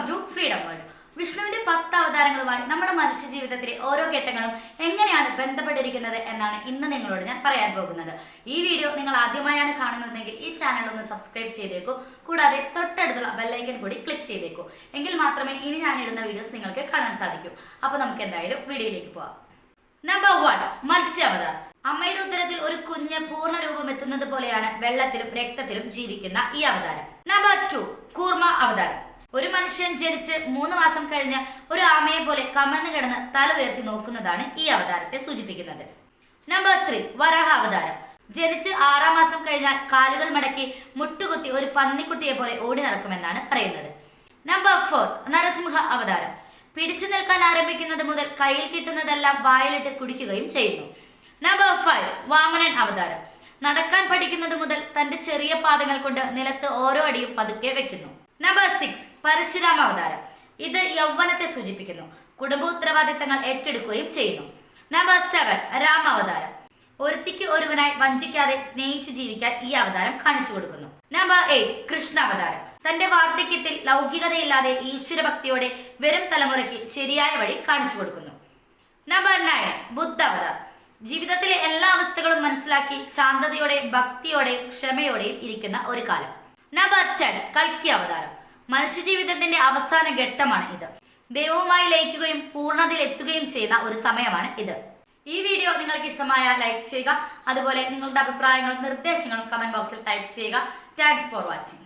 To freedom world. വിഷ്ണുവിന്റെ 10 അവതാരങ്ങളുമായി നമ്മുടെ മനുഷ്യ ജീവിതത്തിലെ ഓരോ ഘട്ടങ്ങളും എങ്ങനെയാണ് ബന്ധപ്പെട്ടിരിക്കുന്നത് എന്നാണ് ഇന്ന് നിങ്ങളോട് ഞാൻ പറയാൻ പോകുന്നത്. ഈ വീഡിയോ നിങ്ങൾ ആദ്യമായാണ് കാണുന്നതെങ്കിൽ ഈ ചാനൽ ഒന്ന് സബ്സ്ക്രൈബ് ചെയ്തേക്കൂ. കൂടാതെ തൊട്ടടുത്തുള്ള ബെല്ലൈക്കൻ കൂടി ക്ലിക്ക് ചെയ്തേക്കൂ. എങ്കിൽ മാത്രമേ ഇനി ഞാൻ ഇടുന്ന വീഡിയോസ് നിങ്ങൾക്ക് കാണാൻ സാധിക്കൂ. അപ്പോൾ നമുക്ക് എന്തായാലും വീഡിയോയിലേക്ക് പോവാം. നമ്പർ 1, മത്സ്യാവതാരം. അമ്മയുടെ ഉദരത്തിൽ ഒരു കുഞ്ഞ് പൂർണ്ണ രൂപം എത്തുന്നത് പോലെയാണ് വെള്ളത്തിലും രക്തത്തിലും ജീവിക്കുന്ന ഈ അവതാരം. നമ്പർ 2, കൂർമ്മ അവതാരം. ഒരു മനുഷ്യൻ ജനിച്ച് 3 മാസം കഴിഞ്ഞ് ഒരു ആമയെ പോലെ കമന്ന് കിടന്ന് തല ഉയർത്തി നോക്കുന്നതാണ് ഈ അവതാരത്തെ സൂചിപ്പിക്കുന്നത്. നമ്പർ 3, വരാഹ അവതാരം. ജനിച്ച് 6 മാസം കഴിഞ്ഞാൽ കാലുകൾ മടക്കി മുട്ടുകുത്തി ഒരു പന്നിക്കുട്ടിയെ പോലെ ഓടി നടക്കുമെന്നാണ് പറയുന്നത്. നമ്പർ 4, നരസിംഹ അവതാരം. പിടിച്ചു നിൽക്കാൻ ആരംഭിക്കുന്നത് മുതൽ കയ്യിൽ കിട്ടുന്നതെല്ലാം വായിലിട്ട് കുടിക്കുകയും ചെയ്യുന്നു. നമ്പർ 5, വാമനൻ അവതാരം. നടക്കാൻ പഠിക്കുന്നത് മുതൽ തന്റെ ചെറിയ പാദങ്ങൾ കൊണ്ട് നിലത്ത് ഓരോ അടിയും പതുക്കെ വെക്കുന്നു. നമ്പർ 6, പരശുരാമ അവതാരം. ഇത് യൗവനത്തെ സൂചിപ്പിക്കുന്നു. കുടുംബ ഉത്തരവാദിത്തങ്ങൾ ഏറ്റെടുക്കുകയും ചെയ്യുന്നു. നമ്പർ 7, രാമ അവതാരം. ഒരുത്തിക്ക് ഒരുവനായി വഞ്ചിക്കാതെ സ്നേഹിച്ചു ജീവിക്കാൻ ഈ അവതാരം കാണിച്ചു കൊടുക്കുന്നു. നമ്പർ 8, കൃഷ്ണ അവതാരം. തന്റെ വാർദ്ധക്യത്തിൽ ലൗകികതയില്ലാതെ ഈശ്വരഭക്തിയോടെ വരും തലമുറയ്ക്ക് ശരിയായ വഴി കാണിച്ചു കൊടുക്കുന്നു. നമ്പർ 9, ബുദ്ധ അവതാരം. ജീവിതത്തിലെ എല്ലാ അവസ്ഥകളും മനസ്സിലാക്കി ശാന്തതയോടെ ഭക്തിയോടെയും ക്ഷമയോടെയും ഇരിക്കുന്ന ഒരു കാലം. നമ്പർ 10, കൽക്കി അവതാരം. മനുഷ്യജീവിതത്തിന്റെ അവസാന ഘട്ടമാണ് ഇത്. ദൈവവുമായി ലയിക്കുകയും പൂർണ്ണതയിൽ എത്തുകയും ചെയ്യുന്ന ഒരു സമയമാണ് ഇത്. ഈ വീഡിയോ നിങ്ങൾക്ക് ഇഷ്ടമായ ലൈക്ക് ചെയ്യുക. അതുപോലെ നിങ്ങളുടെ അഭിപ്രായങ്ങളും നിർദ്ദേശങ്ങളും കമന്റ് ബോക്സിൽ ടൈപ്പ് ചെയ്യുക. Thanks for watching.